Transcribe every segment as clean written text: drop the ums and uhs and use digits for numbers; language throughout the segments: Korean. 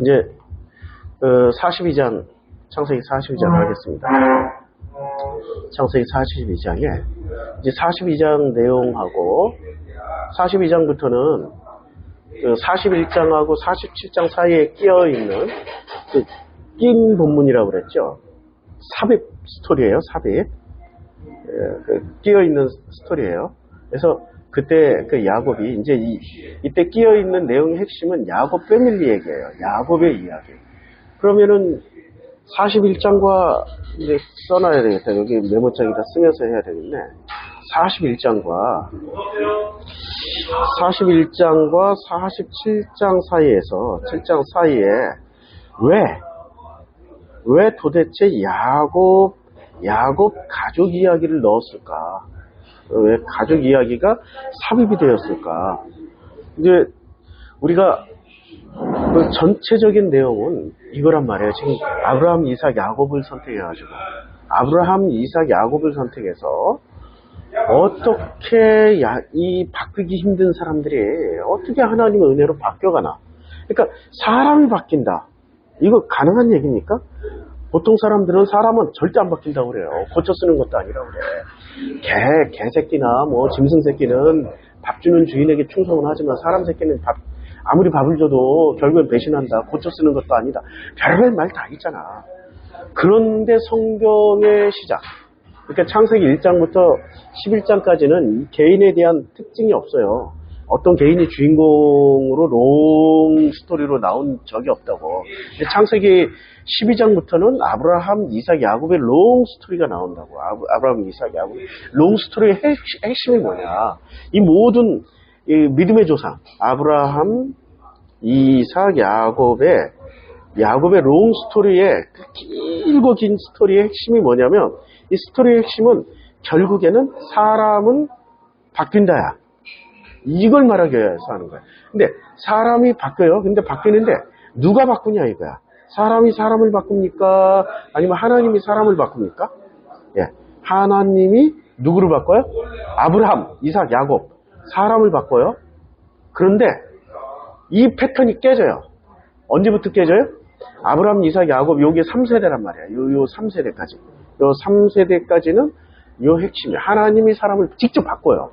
이제 42장 창세기 42장 하겠습니다. 창세기 42장에 이제 42장 내용하고 42장부터는 41장하고 47장 사이에 끼어 있는 낀 본문이라고 그랬죠. 삽입 스토리예요. 삽입. 끼어 있는 스토리예요. 그래서 그때 그 야곱이 이제 이때 끼어 있는 내용의 핵심은 야곱 패밀리 얘기예요. 야곱의 이야기. 그러면은 41장과 이제 써놔야 되겠다. 여기 메모장에다 쓰면서 해야 되겠네. 41장과 47장 사이에서 7장 사이에 왜 도대체 야곱 가족 이야기를 넣었을까? 왜 가족 이야기가 삽입이 되었을까? 이제 우리가 그 전체적인 내용은 이거란 말이에요. 지금 아브라함, 이삭, 야곱을 선택해가지고 아브라함, 이삭, 야곱을 선택해서 어떻게 이 바뀌기 힘든 사람들이 어떻게 하나님의 은혜로 바뀌어가나? 그러니까 사람이 바뀐다. 이거 가능한 얘기입니까? 보통 사람은 절대 안 바뀐다고 그래요. 고쳐 쓰는 것도 아니라고 그래. 개새끼나 짐승 새끼는 밥 주는 주인에게 충성은 하지만 사람 새끼는 아무리 밥을 줘도 결국엔 배신한다. 고쳐 쓰는 것도 아니다. 별별 말 다 있잖아. 그런데 성경의 시작. 그러니까 창세기 1장부터 11장까지는 개인에 대한 특징이 없어요. 어떤 개인이 주인공으로 롱 스토리로 나온 적이 없다고. 근데 창세기 12장부터는 아브라함, 이삭, 야곱의 롱 스토리가 나온다고. 아브라함, 이삭, 야곱. 롱 스토리의 핵심이 뭐냐. 이 모든 믿음의 조상, 아브라함, 이삭, 야곱의 롱 스토리의 길고 긴 스토리의 핵심이 뭐냐면 이 스토리의 핵심은 결국에는 사람은 바뀐다야. 이걸 말하기 위해서 하는 거야. 근데 사람이 바뀌어요. 근데 바뀌는데 누가 바꾸냐 이거야. 사람이 사람을 바꿉니까? 아니면 하나님이 사람을 바꿉니까? 예, 하나님이 누구를 바꿔요? 아브라함, 이삭, 야곱 사람을 바꿔요. 그런데 이 패턴이 깨져요. 언제부터 깨져요? 아브라함, 이삭, 야곱 요게 3세대란 말이야. 요 3세대까지. 요 3세대까지는 요 핵심이에요. 하나님이 사람을 직접 바꿔요.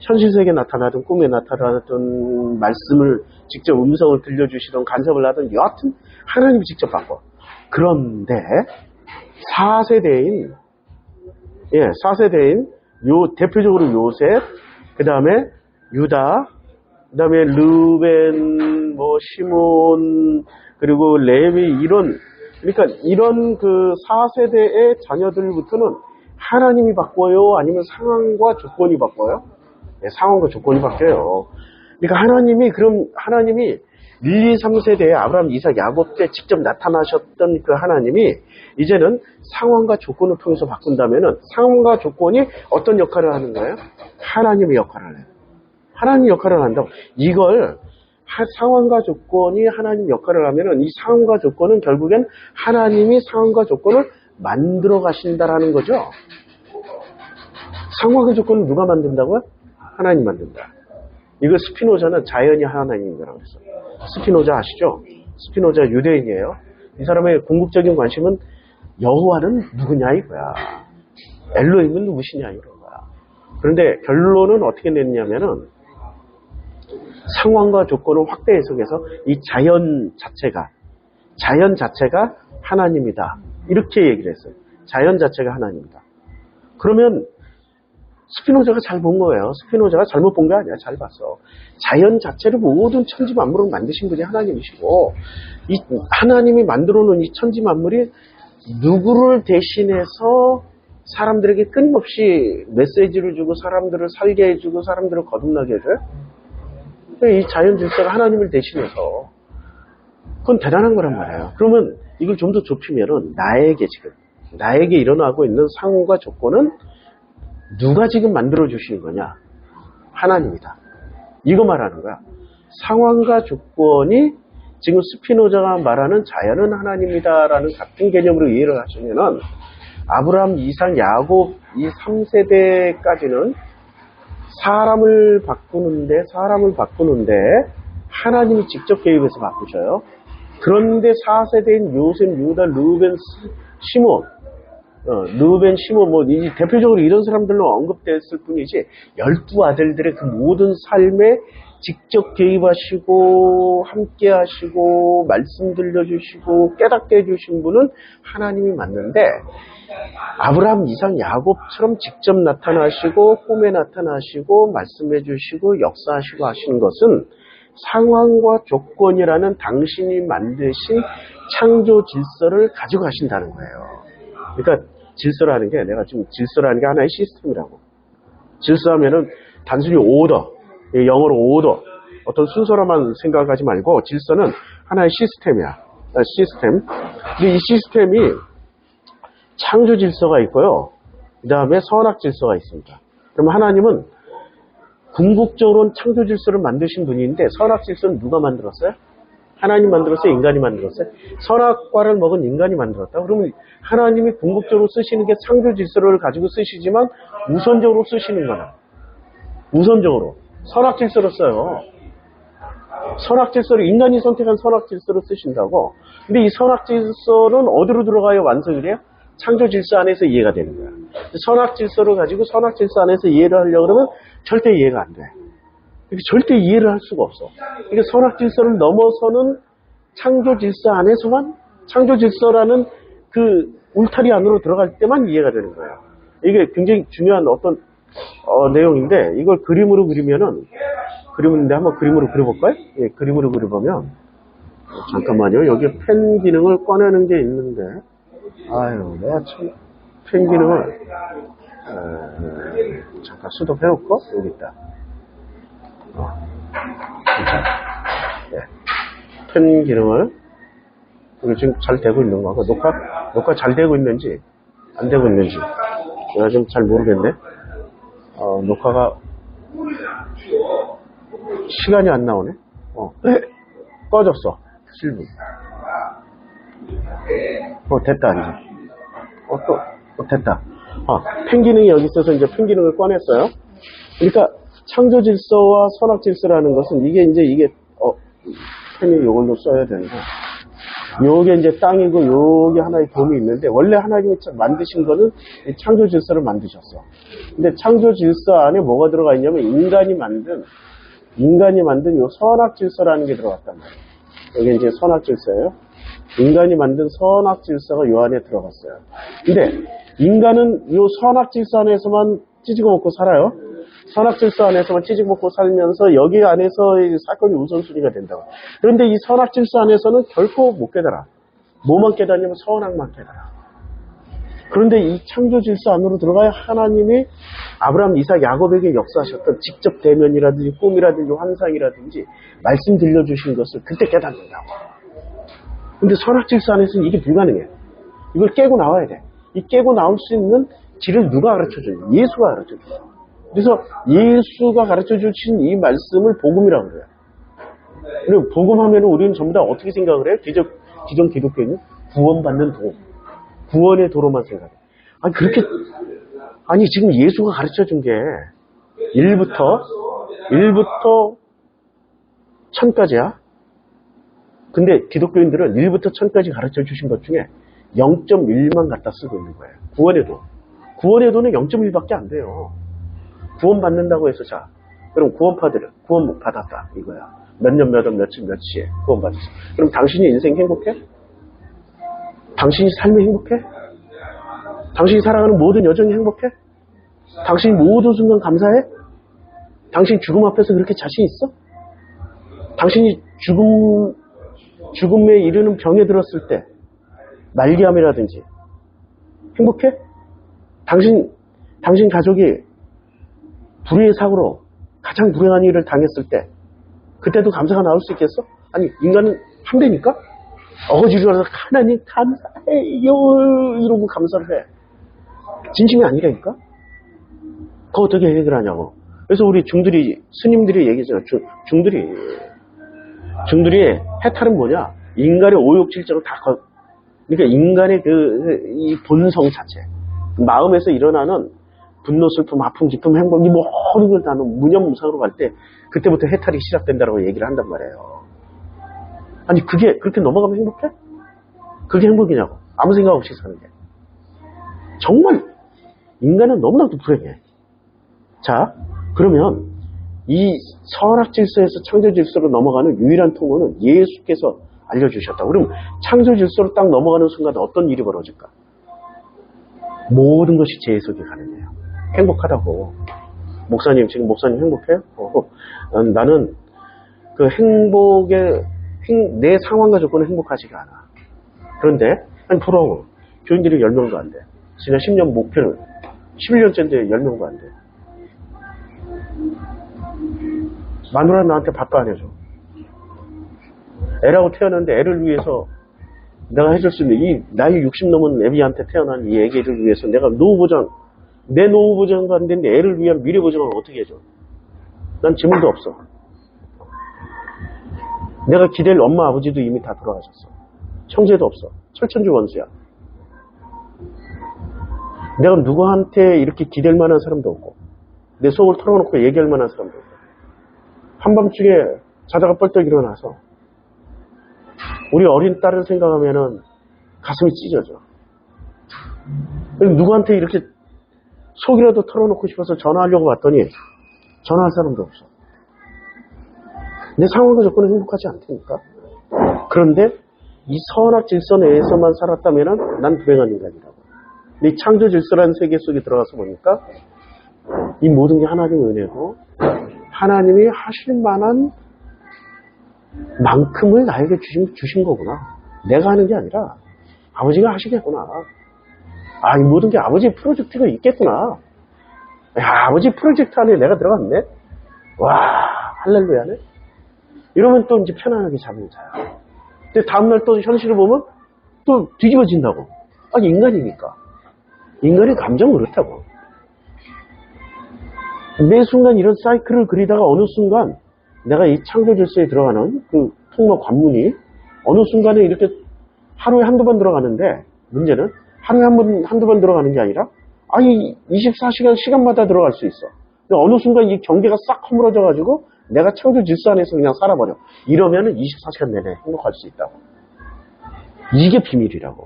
현실세계에 나타나든 꿈에 나타나든 말씀을 직접 음성을 들려주시든 간섭을 하든 여하튼 하나님이 직접 바꿔. 그런데 4세대인 대표적으로 요셉, 그 다음에 유다, 그 다음에 르벤, 시몬, 그리고 레위 그러니까 이런 그 4세대의 자녀들부터는 하나님이 바꿔요? 아니면 상황과 조건이 바꿔요? 네, 상황과 조건이 바뀌어요. 그러니까 하나님이 1, 2, 3세대에 아브라함, 이삭, 야곱 때 직접 나타나셨던 그 하나님이 이제는 상황과 조건을 통해서 바꾼다면은 상황과 조건이 어떤 역할을 하는 거예요? 하나님의 역할을 해요. 하나님 역할을 한다고. 이걸 상황과 조건이 하나님 역할을 하면은 이 상황과 조건은 결국엔 하나님이 상황과 조건을 만들어 가신다라는 거죠. 상황과 조건은 누가 만든다고요? 하나님 만든다. 이거 스피노자는 자연이 하나님이라고 했어요. 스피노자 아시죠? 스피노자 유대인이에요. 이 사람의 궁극적인 관심은 여호와는 누구냐 이거야. 엘로힘은 누구시냐 이런 거야. 그런데 결론은 어떻게 냈냐면은 상황과 조건을 확대 해석해서 이 자연 자체가 하나님이다. 이렇게 얘기를 했어요. 자연 자체가 하나님이다. 그러면 스피노자가 잘 본 거예요. 스피노자가 잘못 본 게 아니야. 잘 봤어. 자연 자체를 모든 천지 만물을 만드신 분이 하나님이시고 이 하나님이 만들어 놓은 이 천지 만물이 누구를 대신해서 사람들에게 끊임없이 메시지를 주고 사람들을 살게 해주고 사람들을 거듭나게 해줘요? 이 자연 질서가 하나님을 대신해서 그건 대단한 거란 말이에요. 그러면 이걸 좀 더 좁히면은 나에게 일어나고 있는 상황과 조건은 누가 지금 만들어 주시는 거냐? 하나님이다. 이거 말하는 거야. 상황과 조건이 지금 스피노자가 말하는 자연은 하나님이다라는 같은 개념으로 이해를 하시면은 아브라함, 이삭, 야곱 이 3세대까지는 사람을 바꾸는데 하나님이 직접 개입해서 바꾸셔요. 그런데 4세대인 요셉, 유다, 르우벤, 시몬, 이 대표적으로 이런 사람들로 언급됐을 뿐이지 12아들들의 그 모든 삶에 직접 개입하시고 함께 하시고 말씀 들려주시고 깨닫게 해주신 분은 하나님이 맞는데, 아브라함, 이삭, 야곱처럼 직접 나타나시고 꿈에 나타나시고 말씀해 주시고 역사하시고 하시는 것은 상황과 조건이라는 당신이 만드신 창조 질서를 가지고 하신다는 거예요. 그러니까 질서라는 게, 내가 지금 질서라는 게 하나의 시스템이라고. 질서하면은 단순히 오더, 영어로 오더, 어떤 순서로만 생각하지 말고 질서는 하나의 시스템이야. 시스템. 근데 이 시스템이 창조 질서가 있고요. 그 다음에 선악 질서가 있습니다. 그러면 하나님은 궁극적으로는 창조 질서를 만드신 분인데, 선악 질서는 누가 만들었어요? 하나님 만들었어요? 인간이 만들었어요? 선악과를 먹은 인간이 만들었다? 그러면 하나님이 궁극적으로 쓰시는 게 창조 질서를 가지고 쓰시지만 우선적으로 쓰시는 거는 우선적으로 선악 질서로 써요. 선악 질서를, 인간이 선택한 선악 질서로 쓰신다고. 근데 이 선악 질서는 어디로 들어가야 완성이 돼요? 창조 질서 안에서 이해가 되는 거야. 선악 질서를 가지고 선악 질서 안에서 이해를 하려고 그러면 절대 이해가 안 돼. 절대 이해를 할 수가 없어. 그러니까 선악 질서를 넘어서는 창조 질서 안에서만, 창조 질서라는 그 울타리 안으로 들어갈 때만 이해가 되는 거예요. 이게 굉장히 중요한 어떤 내용인데, 이걸 그림으로 그리면은, 그림인데 한번 그림으로 그려볼까요? 예, 그림으로 그려보면, 잠깐만요. 여기 펜 기능을 꺼내는 게 있는데, 아유, 내가 참 펜 기능을 잠깐 수동해놓고 여기 있다. 네. 펜 기능을, 이거 지금 잘 되고 있는 거고, 녹화 잘 되고 있는지 안 되고 있는지 내가 좀 잘 모르겠네. 녹화가 시간이 안 나오네. 꺼졌어. 7분. 됐다 이제. 됐다. 펜 기능이 여기 있어서 이제 펜 기능을 꺼냈어요. 그러니까 창조 질서와 선악 질서라는 것은 이게 펜이 이걸로 써야 되는데, 요게 이제 땅이고 요게 하나의 돔이 있는데, 원래 하나님이 만드신 거는 창조 질서를 만드셨어. 근데 창조 질서 안에 뭐가 들어가 있냐면 인간이 만든 요 선악 질서라는 게 들어갔단 말이에요. 여기 이제 선악 질서예요. 인간이 만든 선악 질서가 요 안에 들어갔어요. 근데 인간은 요 선악 질서 안에서만 찌지고 먹고 살아요. 선악 질서 안에서만 찌지고 먹고 살면서 여기 안에서의 사건이 우선순위가 된다고. 그런데 이 선악 질서 안에서는 결코 못 깨달아. 뭐만 깨닫냐면 선악만 깨달아. 그런데 이 창조 질서 안으로 들어가야 하나님이 아브라함, 이삭, 야곱에게 역사하셨던 직접 대면이라든지 꿈이라든지 환상이라든지 말씀 들려주신 것을 그때 깨닫는다고. 근데 선악 질서 안에서는 이게 불가능해. 이걸 깨고 나와야 돼. 이 깨고 나올 수 있는 길을 누가 가르쳐줘요? 예수가 가르쳐줘요. 그래서 예수가 가르쳐주신 이 말씀을 복음이라고 그래요. 그리고 복음하면 우리는 전부 다 어떻게 생각을 해요? 기존 기독교인은 구원받는 도, 구원의 도로만 생각해. 아니 지금 예수가 가르쳐준 게 1부터 1000까지야. 근데 기독교인들은 1부터 1000까지 가르쳐 주신 것 중에 0.1만 갖다 쓰고 있는 거예요. 구원의 도는 0.1밖에 안 돼요. 구원 받는다고 해서, 자, 그럼 구원파들은 구원 받았다 이거야. 몇 년 몇 월 며칠 몇 시에 구원 받았어. 그럼 당신이 인생 행복해? 당신이 삶이 행복해? 당신이 살아가는 모든 여정이 행복해? 당신이 모든 순간 감사해? 당신 죽음 앞에서 그렇게 자신 있어? 당신이 죽음에 이르는 병에 들었을 때 말기암이라든지 행복해? 당신 가족이 불의의 사고로 가장 불행한 일을 당했을 때 그때도 감사가 나올 수 있겠어? 아니 인간은 한대니까 어거지로 와서 하나님 감사해요 이러고 감사를 해. 진심이 아니라니까? 그거 어떻게 해결하냐고. 그래서 우리 스님들이 얘기했잖아. 중들이 해탈은 뭐냐? 인간의 오욕칠정을 그러니까 인간의 이 본성 자체, 마음에서 일어나는 분노, 슬픔, 아픔, 기쁨, 행복 이 모든 걸 다 무념무상으로 갈 때 그때부터 해탈이 시작된다고 얘기를 한단 말이에요. 아니 그게 그렇게 넘어가면 행복해? 그게 행복이냐고. 아무 생각 없이 사는 게. 정말 인간은 너무나도 불행해. 자, 그러면 이 선악 질서에서 창조 질서로 넘어가는 유일한 통로는 예수께서 알려주셨다. 그럼 창조 질서로 딱 넘어가는 순간 어떤 일이 벌어질까? 모든 것이 제 해석이 가능해요. 행복하다고. 목사님, 지금 목사님 행복해요? 나는 그 내 상황과 조건은 행복하지가 않아. 그런데, 아니, 부러워. 교인들이 10명도 안 돼. 지난 10년 목표는 11년째인데 10명도 안 돼. 마누라는 나한테 밥도 안 해줘. 애라고 태어났는데 애를 위해서 내가 해줄 수 있는 이 나이 60 넘은 애비한테 태어난 이 애기를 위해서 내가 내 노후 보장도 안 되는데 애를 위한 미래 보장을 어떻게 해줘? 난 지문도 없어. 내가 기댈 엄마 아버지도 이미 다 돌아가셨어. 형제도 없어. 철천지 원수야. 내가 누구한테 이렇게 기댈 만한 사람도 없고 내 속을 털어놓고 얘기할 만한 사람도 없고 한밤중에 자다가 뻘떡 일어나서 우리 어린 딸을 생각하면은 가슴이 찢어져. 누구한테 이렇게 속이라도 털어놓고 싶어서 전화하려고 봤더니 전화할 사람도 없어. 내 상황과 조건은 행복하지 않다니까. 그런데 이 선악 질서 내에서만 살았다면 난 불행한 인간이라고. 이 창조 질서라는 세계 속에 들어가서 보니까 이 모든 게 하나님의 은혜고 하나님이 하실 만한 만큼을 나에게 주신 거구나. 내가 하는 게 아니라 아버지가 하시겠구나. 아, 이 모든 게 아버지의 프로젝트가 있겠구나. 야, 아버지 프로젝트 안에 내가 들어갔네. 와, 할렐루야네. 이러면 또 이제 편안하게 잠을 자요. 근데 다음날 또 현실을 보면 또 뒤집어진다고. 아니, 인간이니까. 인간의 감정은 그렇다고. 매 순간 이런 사이클을 그리다가 어느 순간 내가 이 창조 질서에 들어가는 그 통로 관문이 어느 순간에 이렇게 하루에 한두 번 들어가는데 문제는 하루에 한두 번 들어가는 게 아니라 아니 24시간 시간마다 들어갈 수 있어. 근데 어느 순간 이 경계가 싹 허물어져 가지고 내가 창조 질서 안에서 그냥 살아버려. 이러면은 24시간 내내 행복할 수 있다고. 이게 비밀이라고.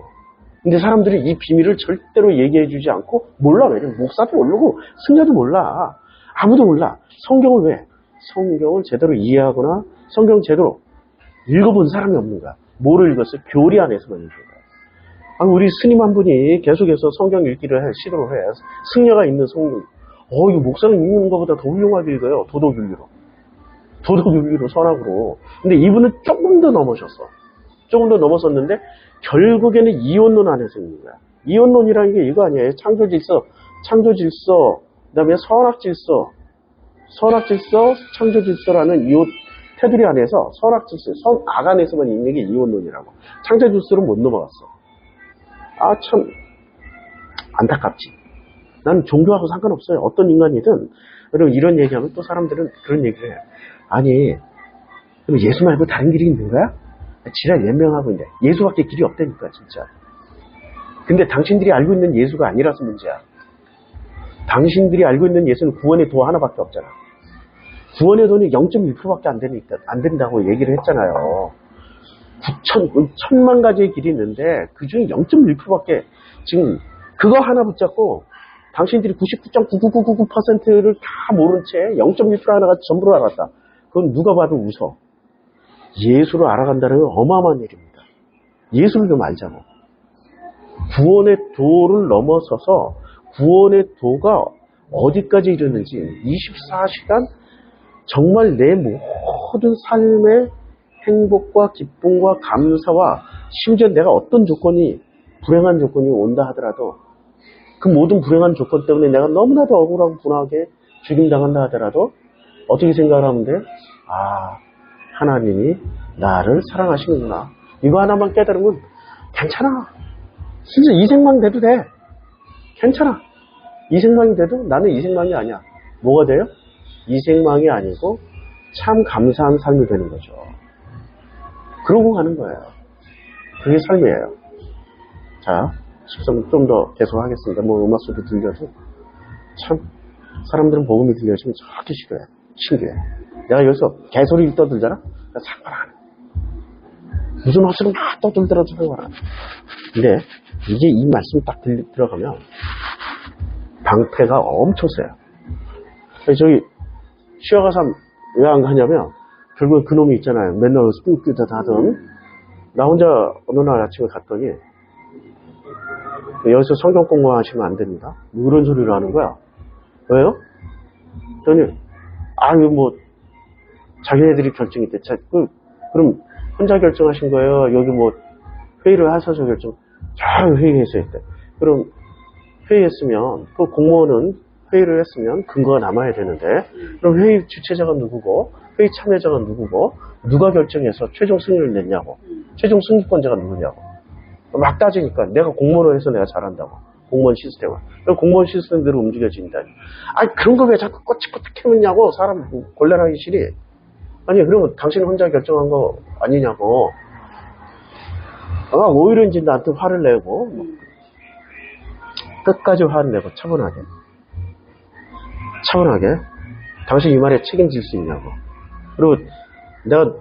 근데 사람들이 이 비밀을 절대로 얘기해 주지 않고 몰라. 왜냐면 목사도 모르고 승려도 몰라. 아무도 몰라. 성경을 왜? 성경을 제대로 이해하거나 성경 제대로 읽어본 사람이 없는 거야. 뭐를 읽었어요? 교리 안에서만 읽은 거야. 아니, 우리 스님 한 분이 계속해서 성경 읽기를 시도를 해. 승려가 있는 성경. 이거 목사는 읽는 것보다 더 훌륭하게 읽어요. 도덕윤리로. 도덕윤리로 선악으로. 근데 이분은 조금 더 넘어섰어. 조금 더 넘어섰는데 결국에는 이원론 안에서 있는 거야. 이원론이라는 게 이거 아니에요. 창조 질서, 그다음에 선악 질서, 창조 질서라는 이 테두리 안에서 선악 질서, 선악 안에서만 있는 게 이원론이라고. 창조 질서로 못 넘어갔어. 아, 참 안타깝지. 난 종교하고 상관없어요. 어떤 인간이든. 그리고 이런 얘기하면 또 사람들은 그런 얘기를 해요. 아니, 그럼 예수 말고 다른 길이 있는 거야? 지랄 연명하고 있는데 예수밖에 길이 없다니까 진짜. 근데 당신들이 알고 있는 예수가 아니라서 문제야. 당신들이 알고 있는 예수는 구원의 도 하나밖에 없잖아. 구원의 도는 0.1%밖에 안 된다고 얘기를 했잖아요. 1000만 가지의 길이 있는데 그중에 0.1%밖에 지금 그거 하나 붙잡고 당신들이 99.99999%를 다 모른 채 0.1% 하나가 전부를 알았다. 그건 누가 봐도 웃어. 예수를 알아간다는 건 어마어마한 일입니다. 예수를 좀 알자고. 구원의 도를 넘어서서 구원의 도가 어디까지 이르는지 24시간 정말 내 모든 삶의 행복과 기쁨과 감사와 심지어 내가 어떤 조건이 불행한 조건이 온다 하더라도 그 모든 불행한 조건 때문에 내가 너무나도 억울하고 분하게 죽임당한다 하더라도 어떻게 생각을 하면 돼? 아, 하나님이 나를 사랑하시는구나. 이거 하나만 깨달으면 괜찮아. 진짜 이 생망 돼도 돼. 괜찮아. 이 생망이 돼도 나는 이 생망이 아니야. 뭐가 돼요? 이 생망이 아니고 참 감사한 삶이 되는 거죠. 그러고 가는 거예요. 그게 삶이에요. 자, 13 좀 더 계속 하겠습니다. 뭐 음악 소리 들려도. 참, 사람들은 복음이 들려주면 저렇게 싫어해. 신기해. 내가 여기서 개소리를 떠들잖아? 나 상관 안 해. 무슨 헛소리 막 떠들더라도 상관 안 해. 근데 이게 이 말씀이 딱 들어가면 방패가 엄청 세요. 저기 시어가삼 왜 안 가냐면 결국에 그놈이 있잖아요. 맨날 spirit 하던 나 혼자 어느 날 아침에 갔더니 여기서 성경 공부하시면 안 됩니다. 그런 소리를 하는 거야. 왜요? 그랬더니 이거 뭐 자기네들이 결정했대. 그럼 혼자 결정하신 거예요? 여기 뭐 회의를 하셔서 결정. 잘 회의해서 했대. 그럼 회의했으면 그 공무원은 회의를 했으면 근거가 남아야 되는데 그럼 회의 주최자가 누구고 회의 참여자가 누구고 누가 결정해서 최종 승리를 냈냐고 최종 승리권자가 누구냐고 막 따지니까 내가 공무원을 해서 내가 잘한다고 공무원 시스템을 공무원 시스템대로 움직여진다. 그런 거 왜 자꾸 꼬치꼬치 캐묻냐고 사람 곤란하기 싫이. 아니 그러면 당신 혼자 결정한 거 아니냐고. 오히려 이제 나한테 화를 내고 끝까지 화를 내고 차분하게 당신 이 말에 책임질 수 있냐고. 그리고 내가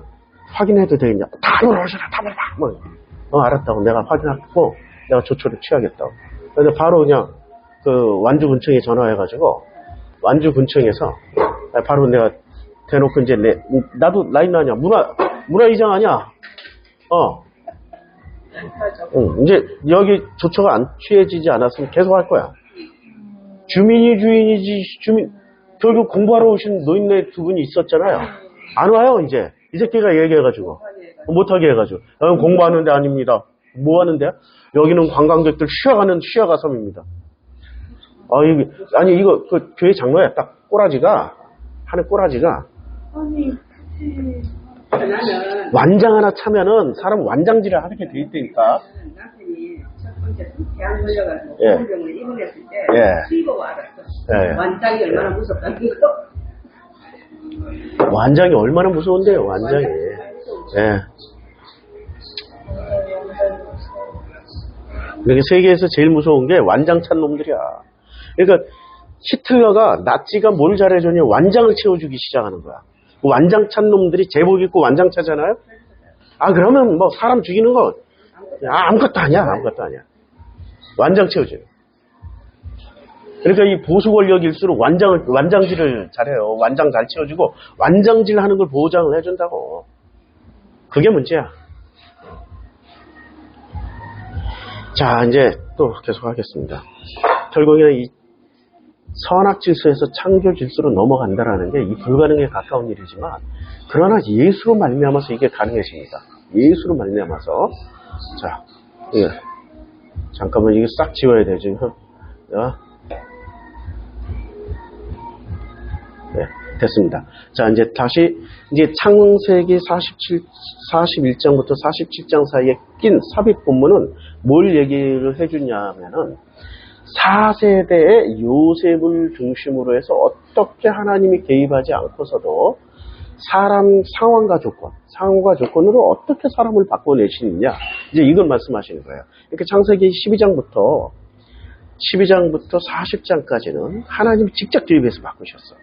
확인해도 되겠냐. 다 물어보시라 다 물어봐. 알았다고 내가 확인하고 내가 조처를 취하겠다고. 근데 바로 그냥 그 완주 군청에 전화해가지고 완주 군청에서 바로 내가 대놓고 이제 나도 라인 아니야. 문화 이장 아니야. 이제 여기 조처가 안 취해지지 않았으면 계속 할 거야. 주민이 주인이지 결국 공부하러 오신 노인네 두 분이 있었잖아요. 안 와요 이제. 이 새끼가 얘기해가지고 못하게 해가지고 공부하는 데 아닙니다. 뭐 하는데요? 여기는 관광객들 쉬어가는 쉬어가섬입니다. 아니 이거 그 교회 장로야. 딱 꼬라지가 하는 꼬라지가 완장 하나 차면은 사람 완장질을 하게 돼 있다니까. 남편이 첫 번째 대학 걸려가지고 병원에 입원했을 때 수의보고 알았어. 완장이 얼마나 무섭다는 거. 완장이 얼마나 무서운데요, 완장이. 이렇게 세계에서 제일 무서운 게 완장 찬 놈들이야. 그러니까 히틀러가 나치가 뭘 잘해줬냐 완장을 채워주기 시작하는 거야. 완장 찬 놈들이 제복 입고 완장 차잖아요. 그러면 뭐 사람 죽이는 거 아무것도 아니야. 완장 채워줘요. 그러니까 이 보수 권력일수록 완장질을 잘해요. 완장 잘 채워주고 완장질 하는 걸 보장을 해준다고. 그게 문제야. 자, 이제 또 계속 하겠습니다. 결국에는 이 선악 질서에서 창조 질서로 넘어간다라는 게 이 불가능에 가까운 일이지만 그러나 예수로 말미암아서 이게 가능해집니다. 예수로 말미암아서. 자, 잠깐만 이거 싹 지워야 돼 지금. 됐습니다. 자, 이제 다시 이제 창세기 41장부터 47장 사이에 낀 삽입 본문은 뭘 얘기를 해주냐면은 4세대의 요셉을 중심으로 해서 어떻게 하나님이 개입하지 않고서도 사람 상황과 조건으로 어떻게 사람을 바꿔내시느냐. 이제 이걸 말씀하시는 거예요. 그러니까 창세기 12장부터 40장까지는 하나님이 직접 개입해서 바꾸셨어.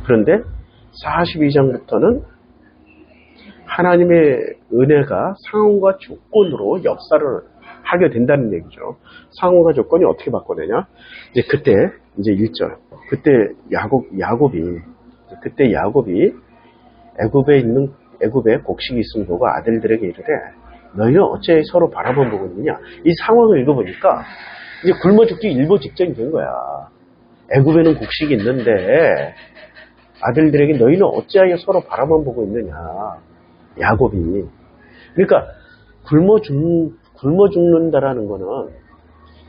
그런데 42장부터는 하나님의 은혜가 상황과 조건으로 역사를 하게 된다는 얘기죠. 상황과 조건이 어떻게 바꿔내냐? 이제 그때 이제 1절. 그때 야곱이 애굽에 곡식이 있음을 보고 아들들에게 이르되 너희는 어째 서로 바라만 보고 있느냐? 이 상황을 읽어보니까 이제 굶어 죽기 일보 직전이 된 거야. 애굽에는 곡식이 있는데 아들들에게 너희는 어찌하여 서로 바라만 보고 있느냐. 야곱이. 그러니까 굶어 죽는다라는 거는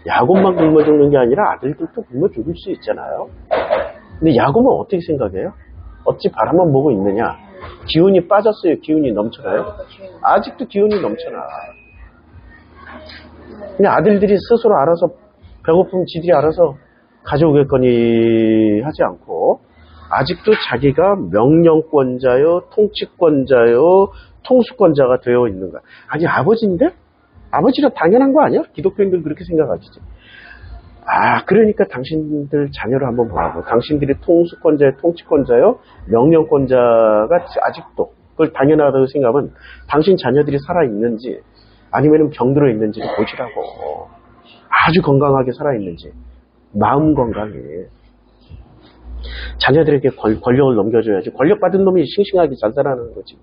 야곱만 굶어 죽는 게 아니라 아들들도 굶어 죽을 수 있잖아요. 근데 야곱은 어떻게 생각해요? 어찌 바라만 보고 있느냐. 기운이 빠졌어요? 기운이 넘쳐나요? 아직도 기운이 넘쳐나. 그냥 아들들이 스스로 알아서 배고프면 지들이 알아서 가져오겠거니 하지 않고 아직도 자기가 명령권자요, 통치권자요, 통수권자가 되어 있는 거야. 아니 아버지인데? 아버지라 당연한 거 아니야? 기독교인들 그렇게 생각하시지. 그러니까 당신들 자녀를 한번 보라고. 당신들이 통수권자요, 통치권자요, 명령권자가 아직도 그걸 당연하다고 생각하면 당신 자녀들이 살아있는지 아니면 병들어 있는지를 보시라고. 아주 건강하게 살아있는지. 마음 건강히. 자녀들에게 권력을 넘겨줘야지. 권력 받은 놈이 싱싱하게 잘 살아나는 거지.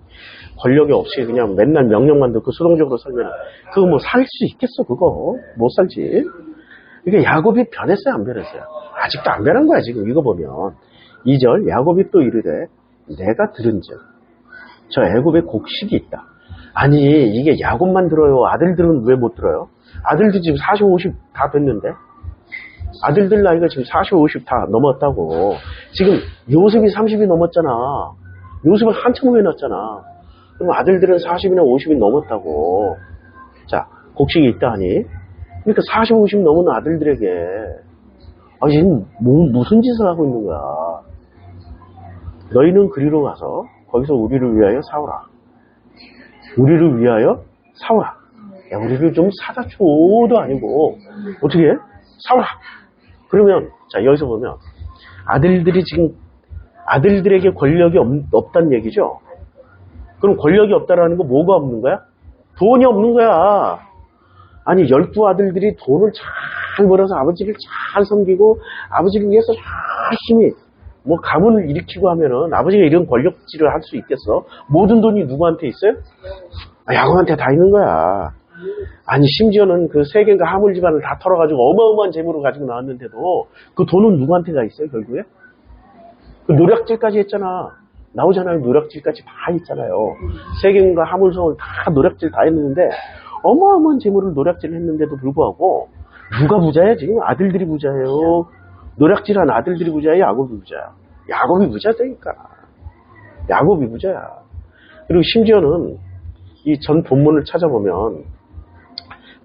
권력이 없이 그냥 맨날 명령만 듣고 수동적으로 살면 그거 뭐 살 수 있겠어 그거? 못 살지. 이게 야곱이 변했어요 안 변했어요? 아직도 안 변한 거야 지금 이거 보면. 2절 야곱이 또 이르되 내가 들은즉 저 애굽에 곡식이 있다. 아니 이게 야곱만 들어요. 아들들은 왜 못 들어요? 아들도 지금 40, 50 다 됐는데 아들들 나이가 지금 40, 50 다 넘었다고. 지금 요셉이 30이 넘었잖아. 요셉은 한참 후에 났잖아. 그럼 아들들은 40이나 50이 넘었다고. 자, 곡식이 있다 하니 그러니까 40, 50 넘은 아들들에게 지금 무슨 짓을 하고 있는 거야. 너희는 그리로 가서 거기서 우리를 위하여 사오라. 우리를 위하여 사오라. 야, 우리를 좀 사다 줘도 아니고 어떻게 해? 사오라. 그러면 자 여기서 보면 아들들이 지금 아들들에게 권력이 없다는 얘기죠. 그럼 권력이 없다라는 거 뭐가 없는 거야? 돈이 없는 거야. 아니 12아들들이 돈을 잘 벌어서 아버지를 잘 섬기고 아버지를 위해서 열심히 뭐 가문을 일으키고 하면은 아버지가 이런 권력질을 할 수 있겠어? 모든 돈이 누구한테 있어요? 야곱한테 다 있는 거야. 아니 심지어는 그 세겜과 하물 집안을 다 털어가지고 어마어마한 재물을 가지고 나왔는데도 그 돈은 누구한테 가 있어요 결국에? 그 노략질까지 했잖아. 나오잖아요. 노략질까지 다 있잖아요. 세겜과 하물성을 다 노략질 다 했는데 어마어마한 재물을 노략질을 했는데도 불구하고 누가 부자야 지금? 아들들이 부자예요? 노략질한 아들들이 부자예요? 야곱이 부자야? 야곱이 부자다니까. 야곱이 부자야. 그리고 심지어는 이 전 본문을 찾아보면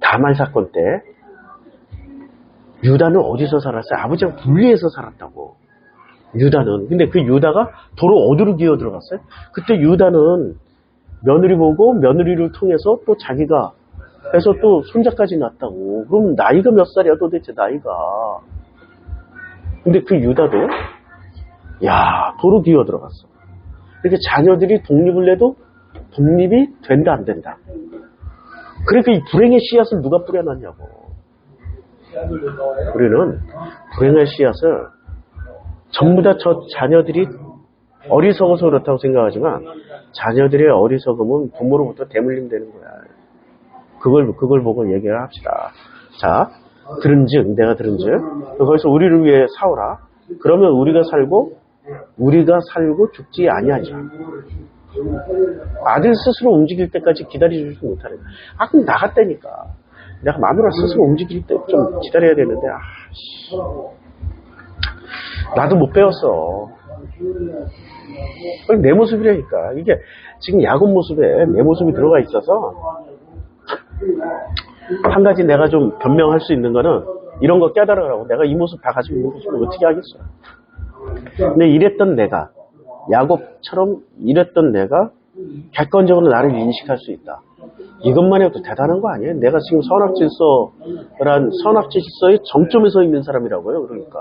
다말 사건 때 유다는 어디서 살았어요? 아버지랑 분리해서 살았다고. 유다는. 근데 그 유다가 도로 어디로 기어 들어갔어요? 그때 유다는 며느리 보고 며느리를 통해서 또 자기가 해서 또 손자까지 낳았다고. 그럼 나이가 몇 살이야 도대체 나이가. 근데 그 유다도 도로 기어 들어갔어. 이렇게 자녀들이 독립을 해도 독립이 된다 안 된다. 그러니까 이 불행의 씨앗을 누가 뿌려놨냐고. 우리는 불행의 씨앗을 전부 다 저 자녀들이 어리석어서 그렇다고 생각하지만 자녀들의 어리석음은 부모로부터 대물림 되는 거야. 그걸 보고 얘기를 합시다. 자, 내가 들은즉 거기서 우리를 위해 사오라. 그러면 우리가 살고 죽지 아니하지. 아들 스스로 움직일 때까지 기다려주지 못하는. 그럼 나갔다니까. 내가 마누라 스스로 움직일 때 좀 기다려야 되는데 나도 못 배웠어. 내 모습이라니까. 이게 지금 야곱 모습에 내 모습이 들어가 있어서 한 가지 내가 좀 변명할 수 있는 거는 이런 거 깨달으라고. 내가 이 모습 다 가지고 있는 것을 어떻게 하겠어. 근데 이랬던 내가 야곱처럼 이랬던 내가 객관적으로 나를 인식할 수 있다. 이것만 해도 대단한 거 아니에요? 내가 지금 선악질서의 정점에 서 있는 사람이라고요. 그러니까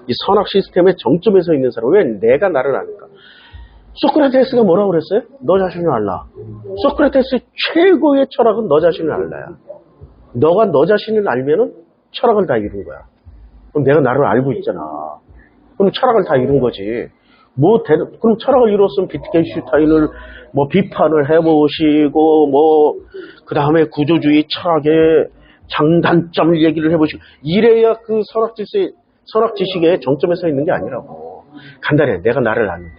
이 선악 시스템의 정점에 서 있는 사람. 왜 내가 나를 아니까? 소크라테스가 뭐라고 그랬어요? 너 자신을 알라. 소크라테스의 최고의 철학은 너 자신을 알라야. 너가 너 자신을 알면은 철학을 다 이룬 거야. 그럼 내가 나를 알고 있잖아. 그럼 철학을 다 이룬 거지. 그럼 철학을 이뤘으면 비트겐슈타인을 비판을 해보시고 그 다음에 구조주의 철학의 장단점을 얘기를 해보시고 이래야 그 선악 지식의 정점에 서 있는 게 아니라고. 간단해. 내가 나를 아는데.